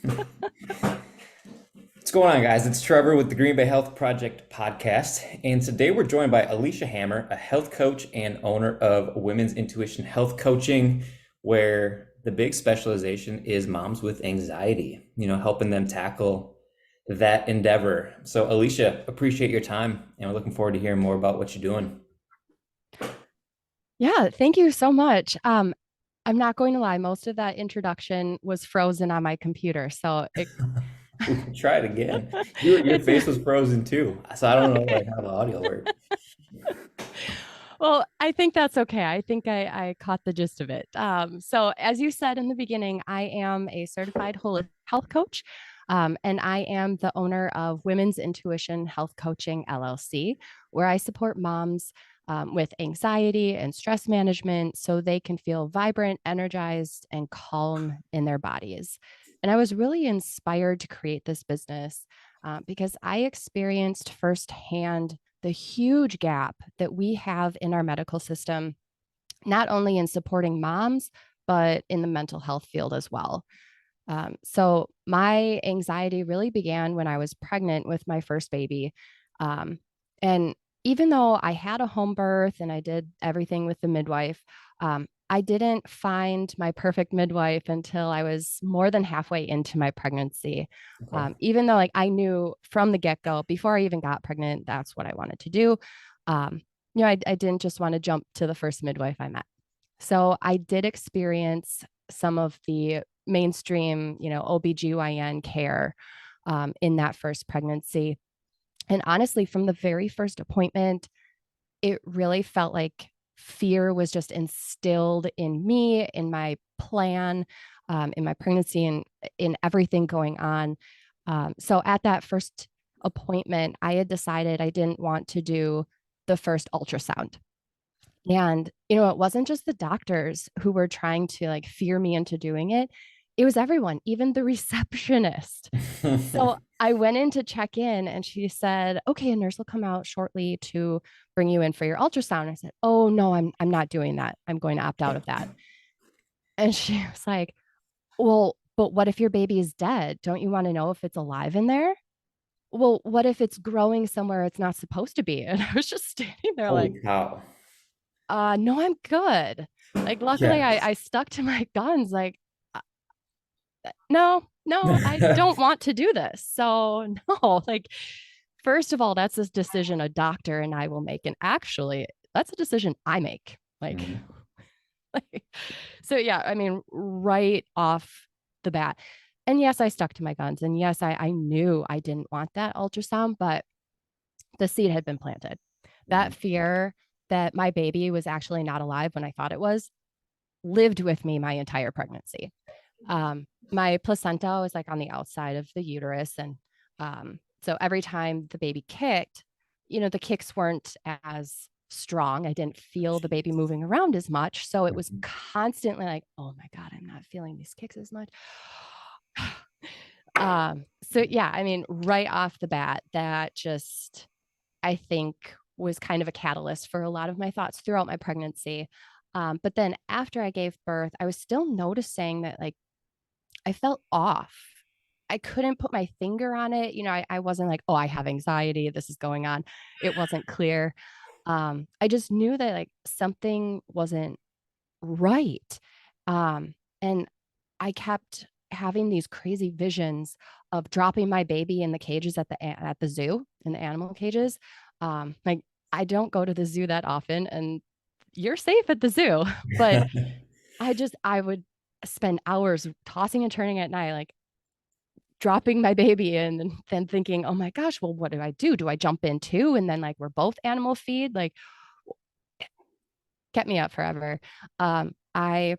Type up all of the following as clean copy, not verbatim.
What's going on, guys? It's Trevor with the Green Bay Health Project podcast. And today we're joined by Alycia Hammer, a health coach and owner of Women's Intuition Health Coaching, where the big specialization is moms with anxiety, helping them tackle that endeavor. So, Alycia, appreciate your time, and we're looking forward to hearing more about what you're doing. Yeah, thank you so much. I'm not going to lie, most of that introduction was frozen on my computer. We can try it again. Your It's face was frozen too, so I don't know like how the audio worked. well, I think that's okay. I think I caught the gist of it. So as you said in the beginning, I am a certified holistic health coach. And I am the owner of Women's Intuition Health Coaching LLC, where I support moms with anxiety and stress management so they can feel vibrant, energized, and calm in their bodies. And I was really inspired to create this business because I experienced firsthand the huge gap that we have in our medical system, not only in supporting moms, but in the mental health field as well. So my anxiety really began when I was pregnant with my first baby. And even though I had a home birth and I did everything with the midwife, I didn't find my perfect midwife until I was more than halfway into my pregnancy. Okay. Even though like I knew from the get-go, before I even got pregnant, that's what I wanted to do. Um, I didn't just want to jump to the first midwife I met. So I did experience some of the mainstream, OBGYN care in that first pregnancy. And honestly, from the very first appointment, it really felt like fear was just instilled in me, in my plan, in my pregnancy, and in everything going on. So at that first appointment, I had decided I didn't want to do the first ultrasound. And, it wasn't just the doctors who were trying to like fear me into doing it. It was everyone, even the receptionist. So I went in to check in and she said, okay, a nurse will come out shortly to bring you in for your ultrasound. I said, oh no, I'm not doing that. I'm going to opt out of that. And she was like, well, but what if your baby is dead? Don't you want to know if it's alive in there? Well, what if it's growing somewhere it's not supposed to be? And I was just standing there like, Holy cow. no, I'm good. Like, luckily, Yeah. I stuck to my guns. Like, uh, no, no, I don't want to do this. So, no, like, first of all, that's a decision a doctor and I will make. And actually, that's a decision I make. Like, Mhm. like so, yeah, I mean, right off the bat. And yes, I stuck to my guns. And yes, I knew I didn't want that ultrasound, but the seed had been planted. That Mhm. fear that my baby was actually not alive when I thought it was lived with me my entire pregnancy. My placenta was like on the outside of the uterus. And so every time the baby kicked, the kicks weren't as strong. I didn't feel the baby moving around as much. So it was Mhm. constantly like, oh my God, I'm not feeling these kicks as much. So yeah, I mean, right off the bat, that just I think was kind of a catalyst for a lot of my thoughts throughout my pregnancy. But then after I gave birth, I was still noticing that like I felt off. I couldn't put my finger on it. I wasn't like, oh, I have anxiety. This is going on. It wasn't clear. I just knew that like something wasn't right. And I kept having these crazy visions of dropping my baby in the cages at the zoo, in the animal cages. Like I don't go to the zoo that often, and you're safe at the zoo, but I would spend hours tossing and turning at night, like dropping my baby in and then thinking, oh my gosh, well, what do I do? Do I jump in too? And then like we're both animal feed, like kept me up forever. I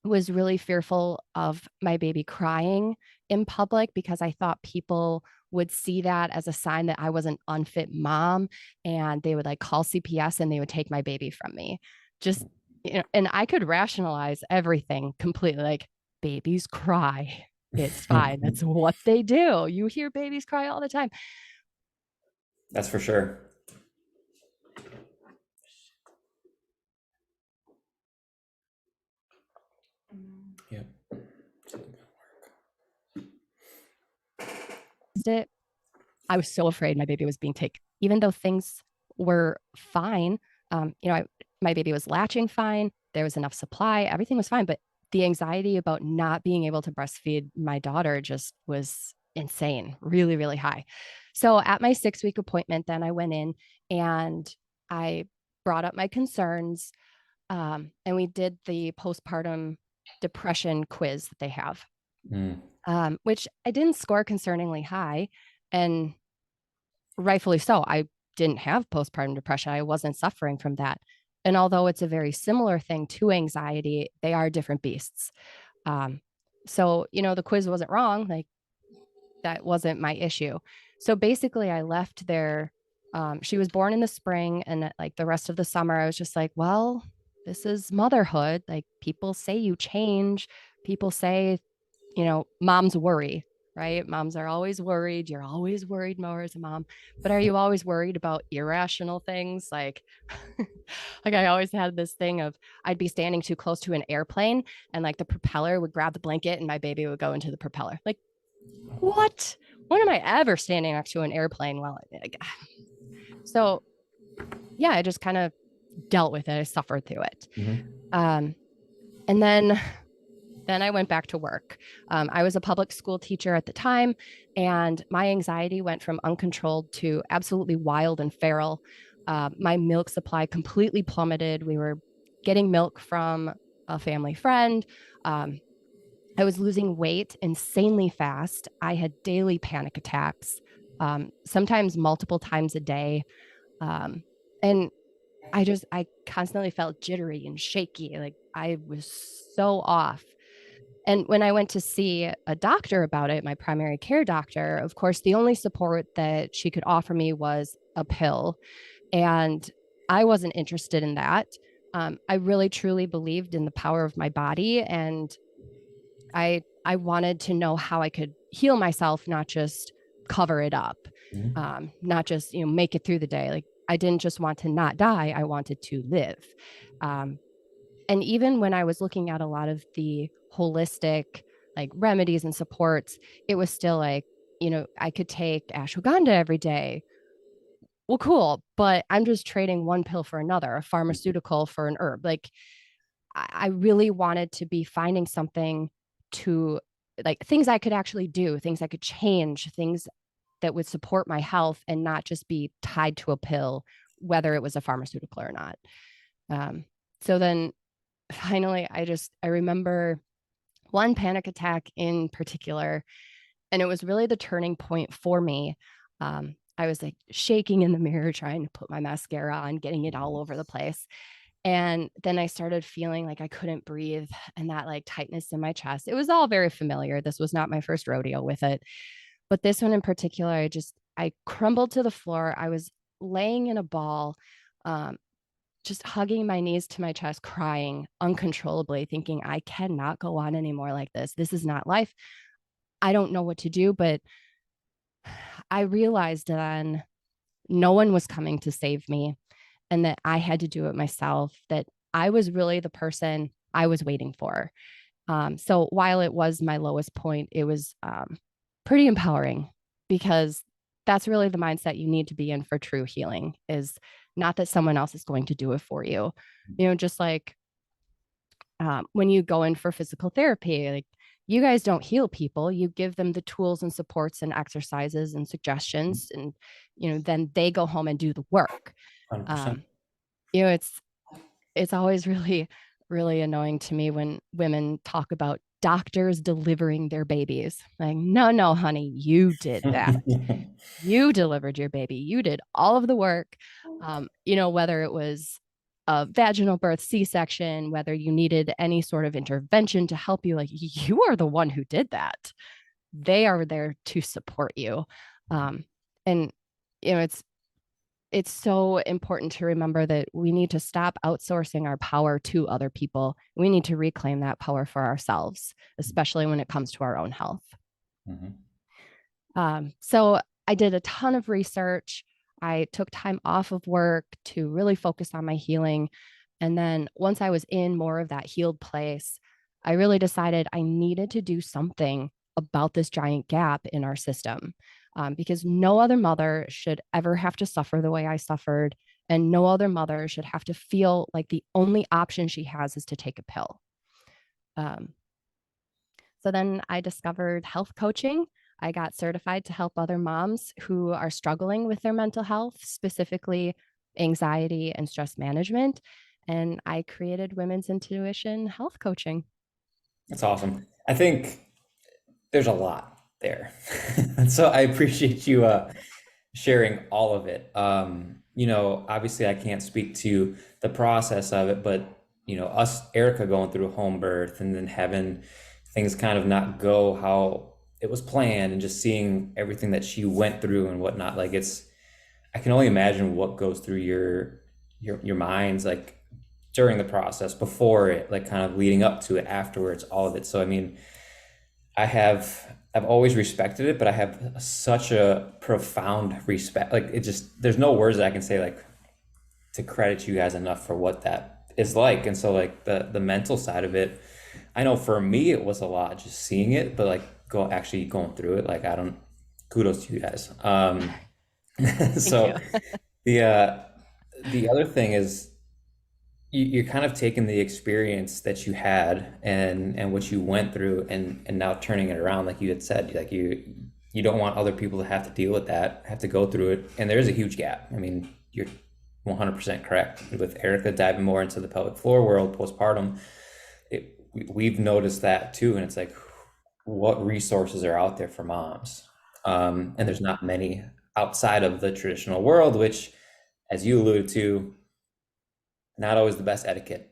was really fearful of my baby crying in public because I thought people would see that as a sign that I was an unfit mom and they would like call CPS and they would take my baby from me. Just, and I could rationalize everything completely like babies cry. It's fine. That's what they do. You hear babies cry all the time. That's for sure. Yep. next it, I was so afraid my baby was being taken, even though things were fine. My baby was latching fine. There was enough supply. Everything was fine. But the anxiety about not being able to breastfeed my daughter just was insane, really, really high. So at my 6 week appointment, then I went in and I brought up my concerns. And we did the postpartum depression quiz that they have, Mm. which I didn't score concerningly high. And rightfully so. I didn't have postpartum depression. I wasn't suffering from that. And although it's a very similar thing to anxiety, they are different beasts. Um, so, the quiz wasn't wrong. Like, that wasn't my issue. So basically, I left there. She was born in the spring, and like the rest of the summer, I was just like, well, this is motherhood. Like, people say you change. People say, moms worry, right? Moms are always worried. You're always worried more as a mom. But are you always worried about irrational things? Like, like I always had this thing of I'd be standing too close to an airplane and like the propeller would grab the blanket and my baby would go into the propeller. Like, what? When am I ever standing next to an airplane? So yeah, I just kind of dealt with it. I suffered through it. Mhm. Um, and then I went back to work. I was a public school teacher at the time, and my anxiety went from uncontrolled to absolutely wild and feral. My milk supply completely plummeted. We were getting milk from a family friend. Um, I was losing weight insanely fast. I had daily panic attacks, sometimes multiple times a day. Um, and I constantly felt jittery and shaky. Like I was so off. And when I went to see a doctor about it, my primary care doctor, of course, the only support that she could offer me was a pill. And I wasn't interested in that. I really truly believed in the power of my body. And I wanted to know how I could heal myself, not just cover it up, Mhm. not just, make it through the day. Like I didn't just want to not die. I wanted to live. Um, and even when I was looking at a lot of the holistic like remedies and supports, it was still like, I could take ashwagandha every day. Well, cool, but I'm just trading one pill for another, a pharmaceutical for an herb. Like I really wanted to be finding something to like things I could actually do, things I could change, things that would support my health and not just be tied to a pill, whether it was a pharmaceutical or not. So then finally, I remember one panic attack in particular, and it was really the turning point for me. I was like shaking in the mirror, trying to put my mascara on, getting it all over the place. And then I started feeling like I couldn't breathe and that like tightness in my chest. It was all very familiar. This was not my first rodeo with it. But this one in particular, I crumbled to the floor. I was laying in a ball, um, just hugging my knees to my chest, crying uncontrollably, thinking, I cannot go on anymore like this. This is not life. I don't know what to do. But I realized then no one was coming to save me and that I had to do it myself, that I was really the person I was waiting for. So while it was my lowest point, it was pretty empowering because that's really the mindset you need to be in for true healing is not that someone else is going to do it for you. Just like when you go in for physical therapy, like you guys don't heal people, you give them the tools and supports and exercises and suggestions, and then they go home and do the work. 100%. Um, you know, it's always really, really annoying to me when women talk about doctors delivering their babies. Like, no, no, honey, you did that. You delivered your baby. You did all of the work. Whether it was a vaginal birth, C-section, whether you needed any sort of intervention to help you, like you are the one who did that. They are there to support you. And it's so important to remember that we need to stop outsourcing our power to other people. We need to reclaim that power for ourselves, especially when it comes to our own health. Mhm. So I did a ton of research. I took time off of work to really focus on my healing. And then once I was in more of that healed place, I really decided I needed to do something about this giant gap in our system. because no other mother should ever have to suffer the way I suffered. And no other mother should have to feel like the only option she has is to take a pill. Um, so then I discovered health coaching. I got certified to help other moms who are struggling with their mental health, specifically anxiety and stress management. And I created Women's Intuition Health Coaching. That's awesome. I think there's a lot there. So I appreciate you sharing all of it. Obviously I can't speak to the process of it, but us, Erica going through home birth and then having things kind of not go how it was planned and just seeing everything that she went through and whatnot. Like I can only imagine what goes through your minds like during the process, before it, like kind of leading up to it, afterwards, all of it. So I mean, I've always respected it, but I have such a profound respect. Like it just there's no words that I can say like to credit you guys enough for what that is like. And so like the mental side of it, I know for me it was a lot just seeing it, but like going through it, like I don't kudos to you guys. Thank you. So the uh the other thing is you're kind of taking the experience that you had and what you went through and now turning it around, like you had said, like you don't want other people to have to deal with that, have to go through it, and there is a huge gap. I mean, you're 100% correct with Erica diving more into the pelvic floor world postpartum. We've noticed that too, and it's like what resources are out there for moms, and there's not many outside of the traditional world, which, as you alluded to, not always the best etiquette,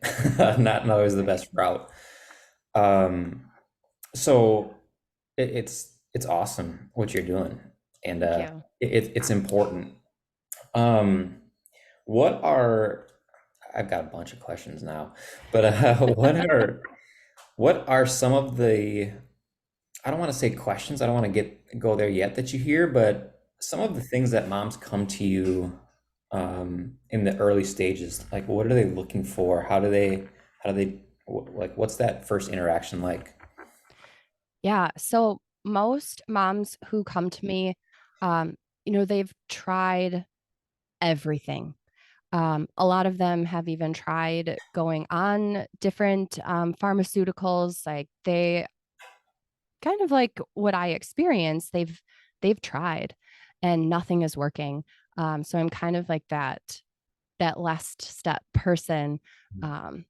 not always the best route. Um, so it's awesome what you're doing, and Thank you. it's important. Um, what are I've got a bunch of questions now, but what are some of the I don't want to say questions, I don't want to get go there yet that you hear, but some of the things that moms come to you in the early stages, like what are they looking for? Like what's that first interaction like? Yeah. So most moms who come to me, um, they've tried everything. A lot of them have even tried going on different pharmaceuticals. Like they kind of like what I experienced, they've tried and nothing is working. So I'm kind of like that last step person um,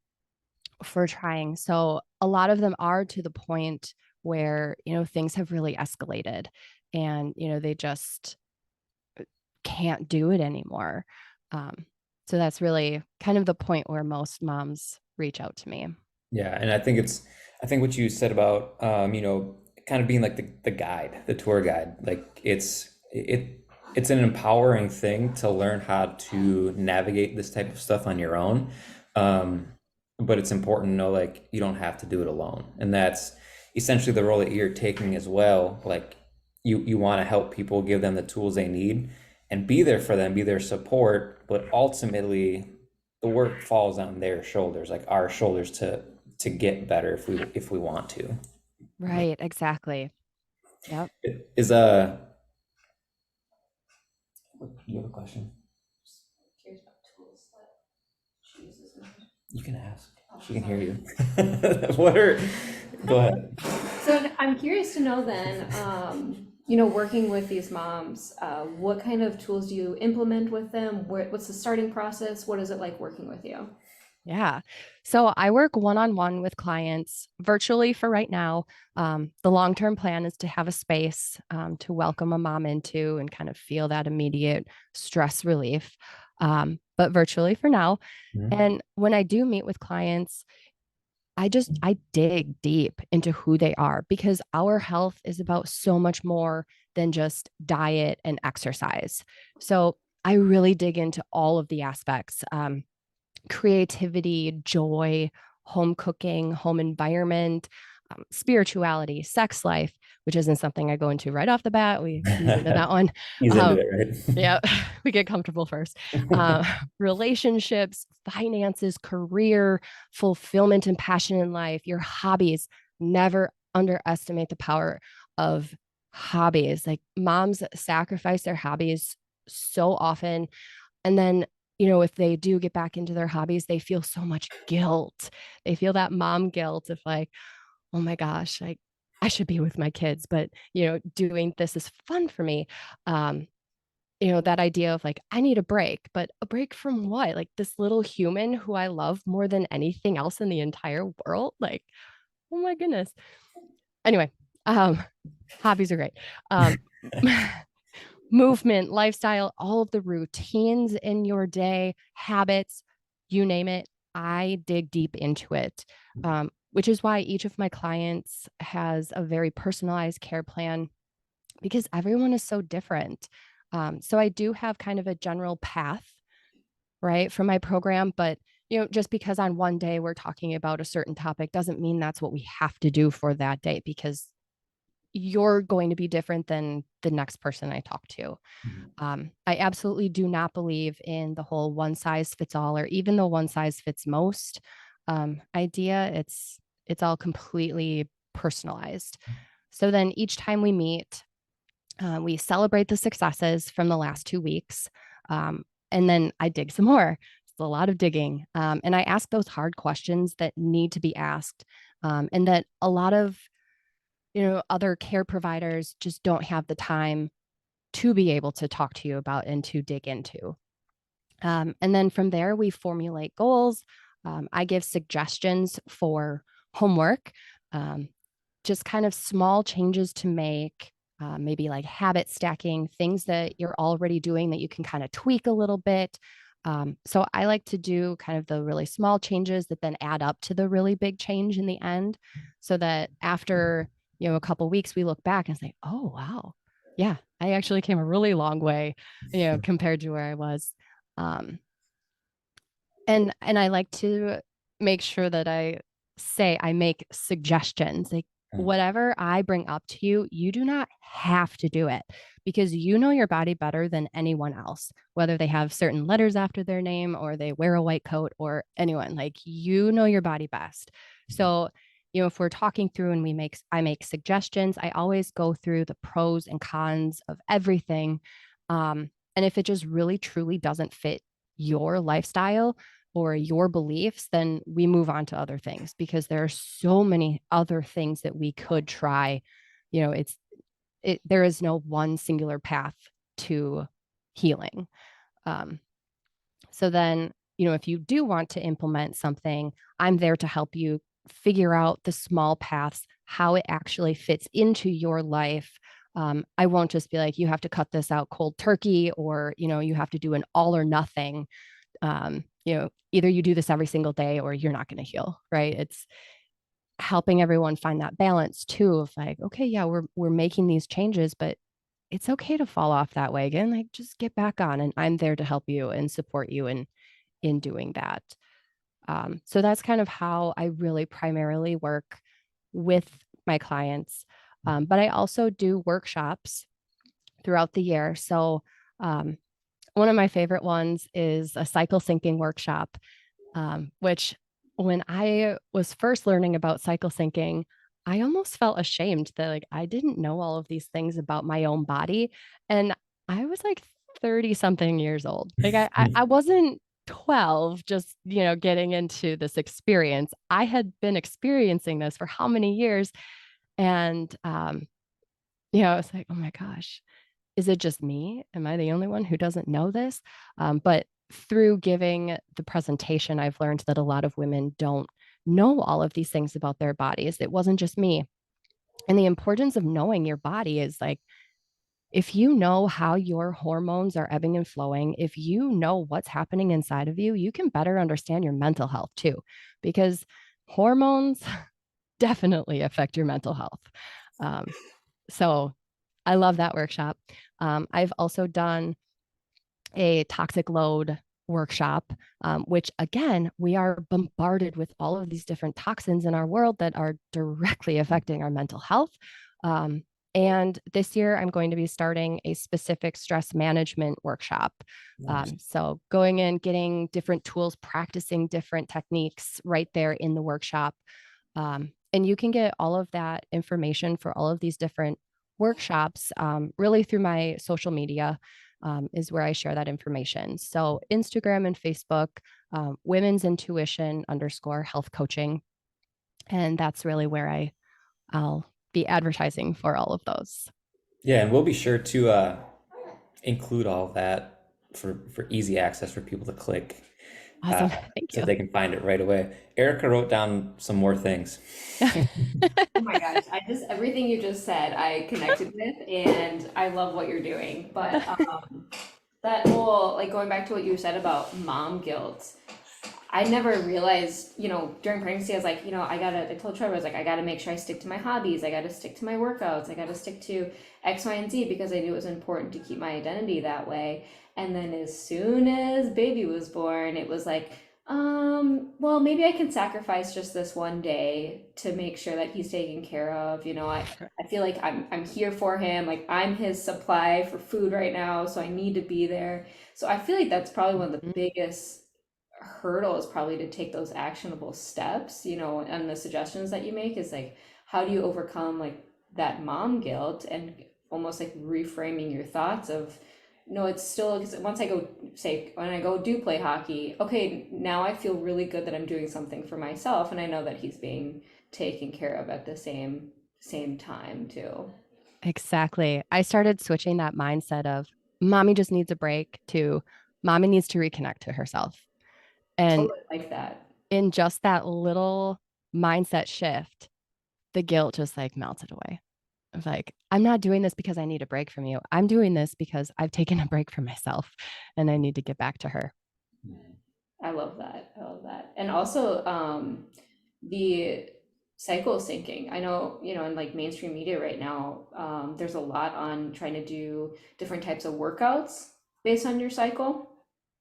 for trying. So a lot of them are to the point where, things have really escalated and, they just can't do it anymore. Um, so that's really kind of the point where most moms reach out to me. Yeah, and I think what you said about kind of being like the guide, the tour guide, like it's an empowering thing to learn how to navigate this type of stuff on your own. Um, but it's important to know like you don't have to do it alone. And that's essentially the role that you're taking as well. Like you want to help people, give them the tools they need and be there for them, be their support, but ultimately the work falls on their shoulders, like our shoulders to get better if we want to. Right, exactly. Yep. Is you have a question? You can ask. She can hear you. What are Go ahead. So I'm curious to know then, working with these moms, what kind of tools do you implement with them? What's the starting process? What is it like working with you? Yeah. So I work one-on-one with clients virtually for right now. The long-term plan is to have a space to welcome a mom into and kind of feel that immediate stress relief, but virtually for now. Mhm. And when I do meet with clients, I dig deep into who they are because our health is about so much more than just diet and exercise. So I really dig into all of the aspects. Creativity, joy, home cooking, home environment, spirituality, sex life, which isn't something I go into right off the bat. We ease into that one. He's into Um, it, yeah, we get comfortable first. right? Uh, Relationships, finances, career, fulfillment and passion in life, your hobbies. Never underestimate the power of hobbies. Like moms sacrifice their hobbies so often. And then, if they do get back into their hobbies, they feel so much guilt. They feel that mom guilt of like, oh my gosh, I should be with my kids, but doing this is fun for me. Um, that idea of like, I need a break, but a break from what? Like this little human who I love more than anything else in the entire world. Like, oh my goodness. Anyway, um, hobbies are great. Um, movement, lifestyle, all of the routines in your day, habits, you name it. I dig deep into it, which is why each of my clients has a very personalized care plan because everyone is so different. So I do have kind of a general path, right, for my program, but just because on one day we're talking about a certain topic doesn't mean that's what we have to do for that day because you're going to be different than the next person I talk to. I absolutely do not believe in the whole one size fits all or even the one size fits most idea. It's all completely personalized. So then each time we meet, we celebrate the successes from the last 2 weeks. And then I dig some more. It's a lot of digging. And I ask those hard questions that need to be asked and that a lot of, other care providers just don't have the time to be able to talk to you about and to dig into. And then from there, we formulate goals. I give suggestions for homework, um, just kind of small changes to make, maybe like habit stacking, things that you're already doing that you can kind of tweak a little bit. So I like to do kind of the really small changes that then add up to the really big change in the end, so that after a couple weeks, we look back and say, "Oh wow, yeah, I actually came a really long way, compared to where I was." Um, and I like to make sure that I make suggestions. Like whatever I bring up to you, you do not have to do it because you know your body better than anyone else, whether they have certain letters after their name or they wear a white coat or anyone. Like you know your body best. So, if we're talking through and I make suggestions, I always go through the pros and cons of everything. And if it just really truly doesn't fit your lifestyle, or your beliefs, then we move on to other things because there are so many other things that we could try. There is no one singular path to healing. Um, so then, if you do want to implement something, I'm there to help you figure out the small paths, how it actually fits into your life. I won't just be like, you have to cut this out cold turkey, or, you have to do an all or nothing. Either you do this every single day or you're not going to heal, right? It's helping everyone find that balance too of like, okay, yeah, we're making these changes, but it's okay to fall off that wagon. Like just get back on, and I'm there to help you and support you in doing that. So that's kind of how I really primarily work with my clients. But I also do workshops throughout the year. So one of my favorite ones is a cycle syncing workshop, which when I was first learning about cycle syncing, I almost felt ashamed that like I didn't know all of these things about my own body. And I was like 30 something years old. Like I wasn't 12 just, getting into this experience. I had been experiencing this for how many years? And I was like, oh my gosh, is it just me? Am I the only one who doesn't know this? But through giving the presentation, I've learned that a lot of women don't know all of these things about their bodies. It wasn't just me. And the importance of knowing your body is like, if you know how your hormones are ebbing and flowing, if you know what's happening inside of you, you can better understand your mental health too, because hormones definitely affect your mental health. So I love that workshop. I've also done a toxic load workshop, which again, we are bombarded with all of these different toxins in our world that are directly affecting our mental health. And this year, I'm going to be starting a specific stress management workshop. Nice. So going in, getting different tools, practicing different techniques right there in the workshop. And you can get all of that information for all of these different workshops, really through my social media, is where I share that information. So Instagram and Facebook, women's intuition underscore health coaching. And that's really where I'll be advertising for all of those. Yeah, and we'll be sure to include all of that for easy access for people to click uh, Awesome. Thank so you. they can find it right away. Erica wrote down some more things. Oh my gosh, I just everything you just said, I connected with, and I love what you're doing. But that whole like going back to what you said about mom guilt, I never realized, during pregnancy, I was like, I told Trevor, I was like, I gotta make sure I stick to my hobbies, I gotta stick to my workouts, I gotta stick to X, Y, and Z because I knew it was important to keep my identity that way. And then as soon as baby was born, it was like, well, maybe I can sacrifice just this one day to make sure that he's taken care of. I feel like I'm here for him, like I'm his supply for food right now, so I need to be there. So I feel like that's probably one of the Mhm. biggest hurdle is probably to take those actionable steps, and the suggestions that you make is like, how do you overcome like that mom guilt and almost like reframing your thoughts of, no, it's still, because once I go, say, when I go do play hockey, okay, now I feel really good that I'm doing something for myself, and I know that he's being taken care of at the same time too. Exactly. I started switching that mindset of mommy just needs a break to mommy needs to reconnect to herself. And Totally like that. in just that little mindset shift, the guilt just like melted away. Of like, I'm not doing this because I need a break from you. I'm doing this because I've taken a break from myself and I need to get back to her. I love that. I love that. And also, the cycle syncing. I know, in like mainstream media right now, there's a lot on trying to do different types of workouts based on your cycle.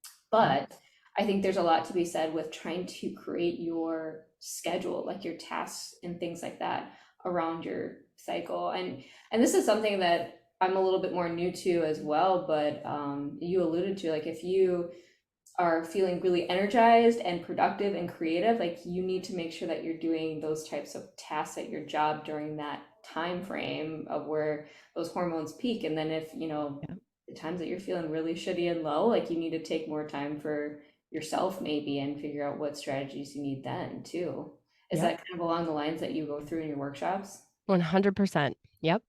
Yep. But I think there's a lot to be said with trying to create your schedule, like your tasks and things like that around your cycle. And this is something that I'm a little bit more new to as well, but you alluded to, like if you are feeling really energized and productive and creative, like you need to make sure that you're doing those types of tasks at your job during that time frame of where those hormones peak. And then if, Yep. the times that you're feeling really shitty and low, like you need to take more time for yourself maybe and figure out what strategies you need then too. Is Yep. that kind of along the lines that you go through in your workshops? 100%. Yep.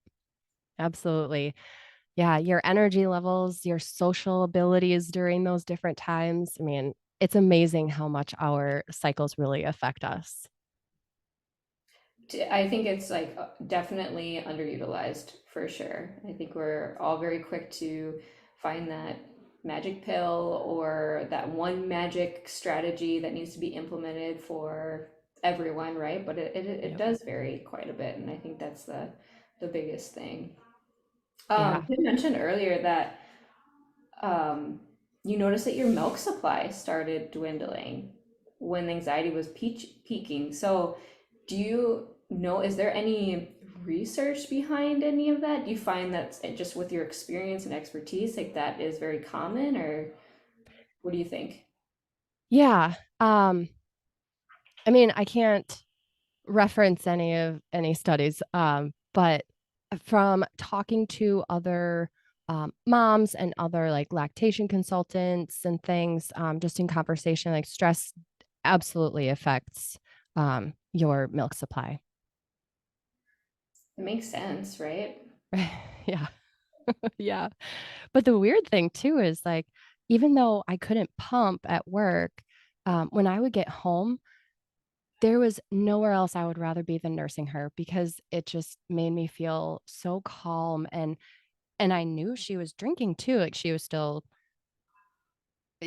Absolutely. Yeah. Your energy levels, your social abilities during those different times. I mean, it's amazing how much our cycles really affect us. I think it's like definitely underutilized for sure. I think we're all very quick to find that magic pill or that one magic strategy that needs to be implemented for everyone, right? But it Yep. does vary quite a bit, and I think that's the biggest thing. Yeah. You mentioned earlier that um, you noticed that your milk supply started dwindling when anxiety was peaking. So, do you know, is there any research behind any of that? Do you find that just with your experience and expertise, like that is very common, or what do you think? Yeah. I mean, I can't reference any studies, but from talking to other moms and other like lactation consultants and things, just in conversation, like stress absolutely affects your milk supply. It makes sense, right? Yeah, yeah. But the weird thing too is like, even though I couldn't pump at work, when I would get home, there was nowhere else I would rather be than nursing her because it just made me feel so calm, and I knew she was drinking too. Like she was still,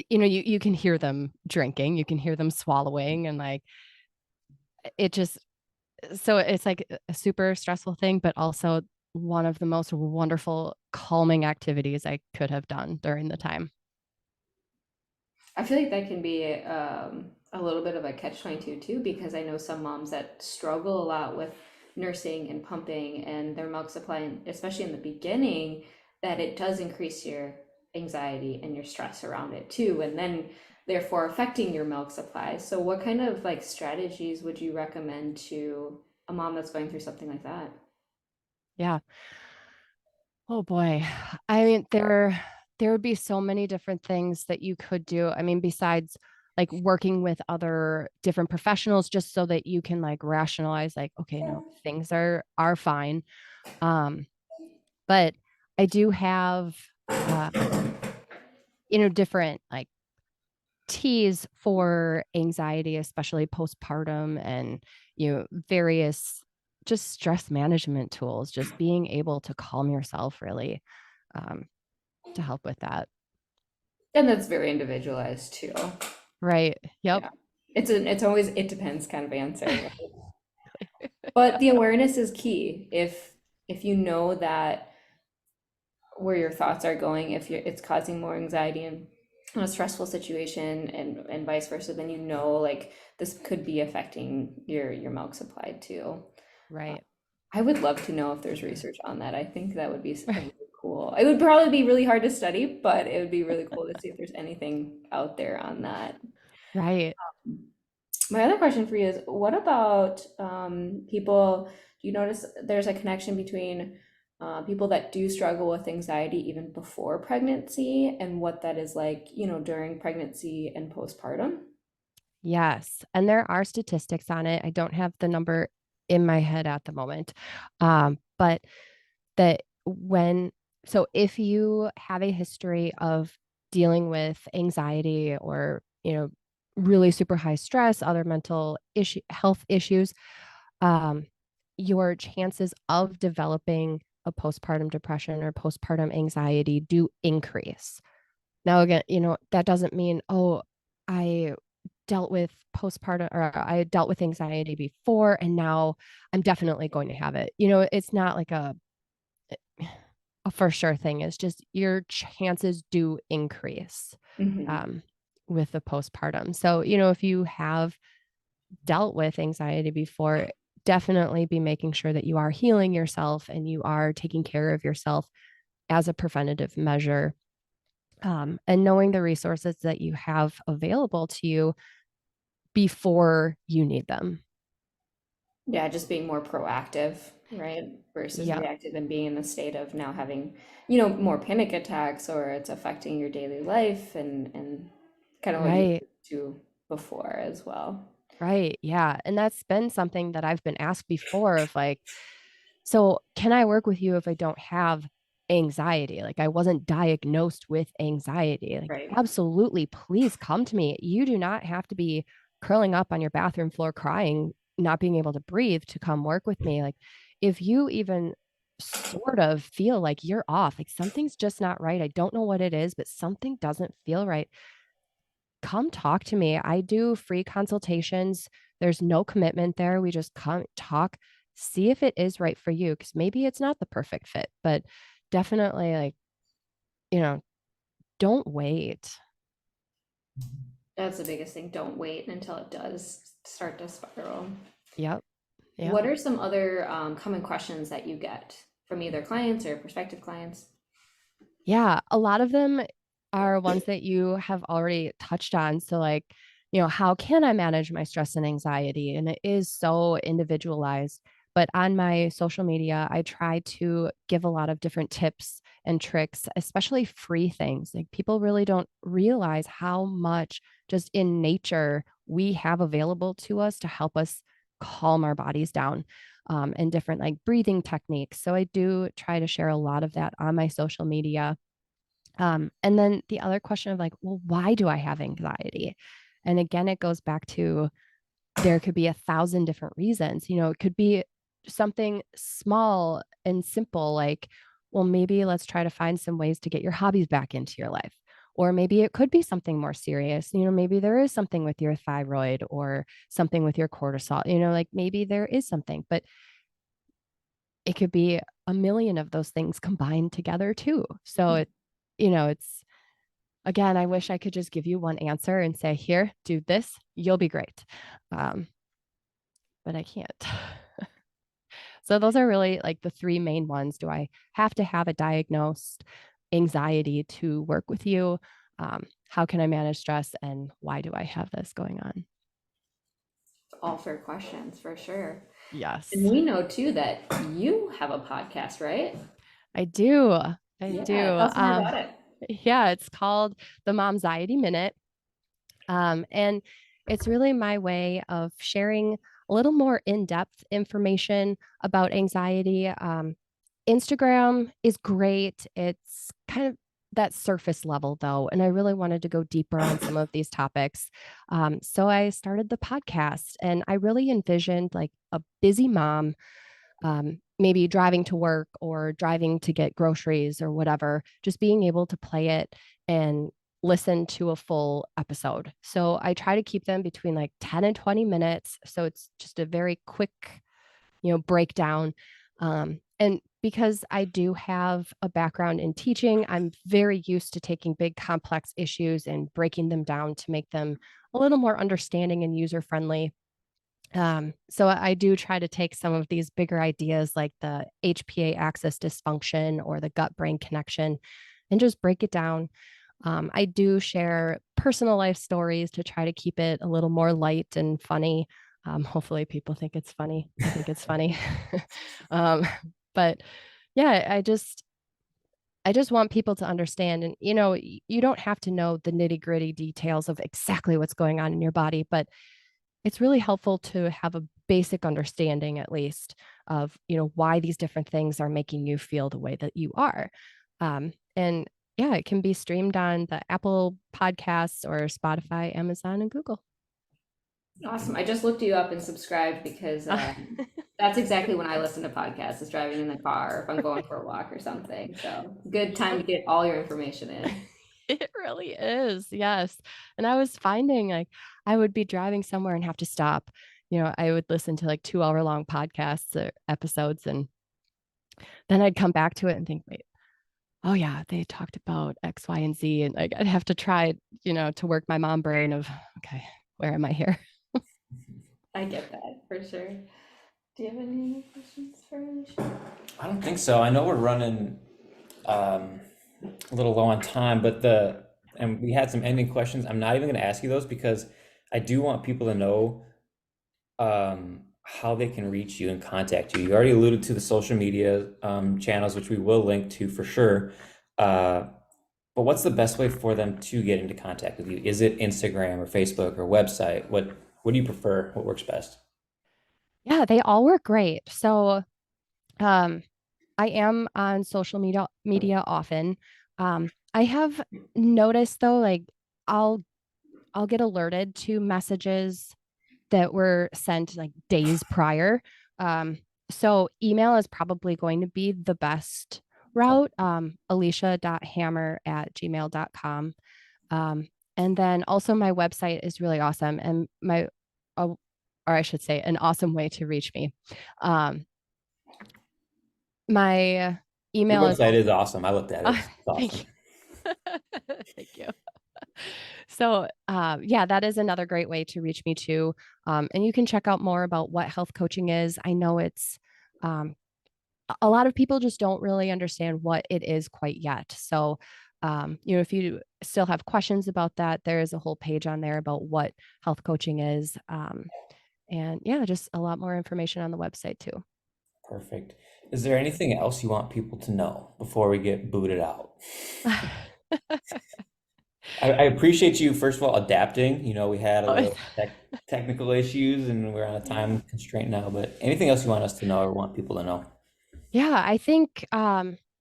you can hear them drinking, you can hear them swallowing, and like it just, so it's like a super stressful thing, but also one of the most wonderful calming activities I could have done during the time. I feel like that can be a little bit of a catch-22 too, because I know some moms that struggle a lot with nursing and pumping and their milk supply, and especially in the beginning, that it does increase your anxiety and your stress around it too, and then therefore affecting your milk supply. So what kind of like strategies would you recommend to a mom that's going through something like that? Yeah. Oh boy. I mean, there would be so many different things that you could do. I mean, besides like working with other different professionals just so that you can like rationalize like, okay, no, things are fine. Um, but I do have different like teas for anxiety, especially postpartum, and various just stress management tools, just being able to calm yourself really, um, to help with that. And that's very individualized too. Right. Yep. Yeah. It's always it depends kind of answer, right? But the awareness is key. If you know that where your thoughts are going, if it's causing more anxiety in a stressful situation and vice versa, then you know like this could be affecting your milk supply too. Uh, Right. I would love to know if there's research on that. I think that would be really cool. It would probably be really hard to study, but it would be really cool to see if there's anything out there on that. Right. My other question for you is, what about people? Do you notice there's a connection between people that do struggle with anxiety even before pregnancy and what that is like, during pregnancy and postpartum? Yes. And there are statistics on it. I don't have the number in my head at the moment. But that when, so if you have a history of dealing with anxiety or, really super high stress, other health issues, um, your chances of developing a postpartum depression or postpartum anxiety do increase. Now, again, that doesn't mean, oh, I dealt with postpartum or I dealt with anxiety before and now I'm definitely going to have it. It's not like a for sure thing. It's just your chances do increase, Hmm. um, with the postpartum. So, if you have dealt with anxiety before, definitely be making sure that you are healing yourself and you are taking care of yourself as a preventative measure, and knowing the resources that you have available to you before you need them. Yeah, just being more proactive, right? Versus Yep. reactive and being in the state of now having, more panic attacks or it's affecting your daily life and kind of what you Right. do before as well. Right. Yeah. And that's been something that I've been asked before of like, so can I work with you if I don't have anxiety? Like I wasn't diagnosed with anxiety. Like, Right. absolutely, please come to me. You do not have to be curling up on your bathroom floor crying, not being able to breathe to come work with me. Like if you even sort of feel like you're off, like something's just not right. I don't know what it is, but something doesn't feel right. Come talk to me. I do free consultations. There's no commitment there. We just come talk, see if it is right for you, because maybe it's not the perfect fit, but definitely like, you know, don't wait. That's the biggest thing. Don't wait until it does start to spiral. Yep. Yep. What are some other common questions that you get from either clients or prospective clients? Yeah, a lot of them are ones that you have already touched on. So, like, how can I manage my stress and anxiety? And it is so individualized. But on my social media, I try to give a lot of different tips and tricks, especially free things. Like, people really don't realize how much just in nature we have available to us to help us calm our bodies down, and different like breathing techniques. So I do try to share a lot of that on my social media. And then the other question of like, well, why do I have anxiety? And again, it goes back to there could be 1,000 different reasons. It could be something small and simple, like, well, maybe let's try to find some ways to get your hobbies back into your life. Or maybe it could be something more serious. Maybe there is something with your thyroid or something with your cortisol, like maybe there is something, but it could be a million of those things combined together too. So it's again, I wish I could just give you one answer and say, here, do this, you'll be great. Um, but I can't. So those are really like the three main ones. Do I have to have a diagnosed anxiety to work with you? How can I manage stress? And why do I have this going on? All fair questions for sure. And Yes. we know too that you have a podcast, right? I do. I Yeah, do. tell us more about it. Yeah, it's called the Momxiety Minute. And it's really my way of sharing a little more in-depth information about anxiety. Instagram is great. It's kind of that surface level, though. And I really wanted to go deeper on some of these topics. So I started the podcast, and I really envisioned like a busy mom, maybe driving to work or driving to get groceries or whatever, just being able to play it and listen to a full episode. So I try to keep them between like 10 and 20 minutes. So it's just a very quick, breakdown. And because I do have a background in teaching, I'm very used to taking big complex issues and breaking them down to make them a little more understanding and user friendly. So I do try to take some of these bigger ideas like the HPA axis dysfunction or the gut brain connection and just break it down. I do share personal life stories to try to keep it a little more light and funny. Hopefully, people think it's funny. I think it's funny. um, but yeah, I just want people to understand, and you don't have to know the nitty gritty details of exactly what's going on in your body, but it's really helpful to have a basic understanding, at least, of why these different things are making you feel the way that you are. And yeah, it can be streamed on the Apple Podcasts or Spotify, Amazon, and Google. Awesome. I just looked you up and subscribed because that's exactly when I listen to podcasts, is driving in the car or if I'm going for a walk or something. So good time to get all your information in. It really is. Yes. And I was finding like I would be driving somewhere and have to stop. I would listen to like 2 hour long podcasts or episodes, and then I'd come back to it and think, wait, oh yeah, they talked about X, Y, and Z. And like I'd have to try, to work my mom brain of, okay, where am I here? I get that for sure. Do you have any questions for Alycia? I don't think so. I know we're running um, a little low on time, but and we had some ending questions. I'm not even going to ask you those because I do want people to know how they can reach you and contact you. You already alluded to the social media channels, which we will link to for sure. Uh, but what's the best way for them to get into contact with you? Is it Instagram or Facebook or website? What do you prefer? What works best? Yeah, they all work great. So um, I am on social media often. I have noticed though, like I'll I'll get alerted to messages that were sent like days prior. Um, so email is probably going to be the best route. Alycia.hammer@gmail.com. And then also my website is really awesome, and uh, or I should say, an awesome way to reach me. Um, my Your email is website also, is awesome. I looked at it. It's thank awesome. you. Thank you. So, yeah, that is another great way to reach me too. And you can check out more about what health coaching is. I know it's um, a lot of people just don't really understand what it is quite yet. So, if you still have questions about that, there is a whole page on there about what health coaching is. And yeah, just a lot more information on the website too. Perfect. Is there anything else you want people to know before we get booted out? I appreciate you, first of all, adapting. We had a Oh, little technical issues and we're on a yeah. time constraint now, but anything else you want us to know or want people to know? Yeah, I think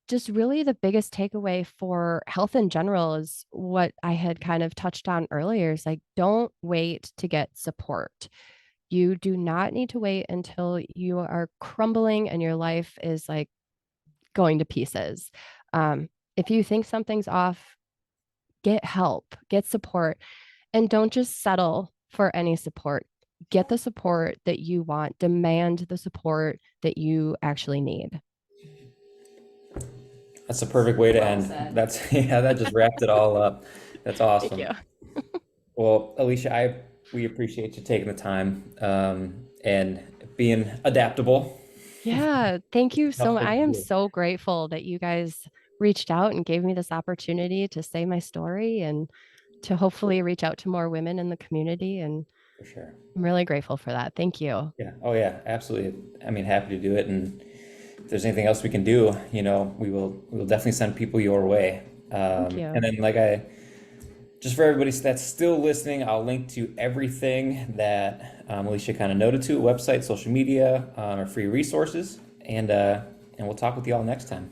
just really the biggest takeaway for health in general is what I had kind of touched on earlier is like, don't wait to get support. You do not need to wait until you are crumbling and your life is like going to pieces. If you think something's off, get help, get support, and don't just settle for any support. Get the support that you want, demand the support that you actually need. That's a perfect way to Well end. said. That's yeah, that just wrapped it all up. That's Thank you. awesome. Well, Alicia, we appreciate you taking the time and being adaptable. Yeah, thank you so Tough much. thing I to am do, so grateful that you guys reached out and gave me this opportunity to say my story and to hopefully reach out to more women in the community. And for sure. I'm really grateful for that. Thank you. Yeah. Oh, yeah. Absolutely. I mean, happy to do it. And there's anything else we can do, we will definitely send people your way. Thank And you. then just for everybody that's still listening, I'll link to everything that Alycia kind of noted to, website, social media, or free resources, and we'll talk with you all next time.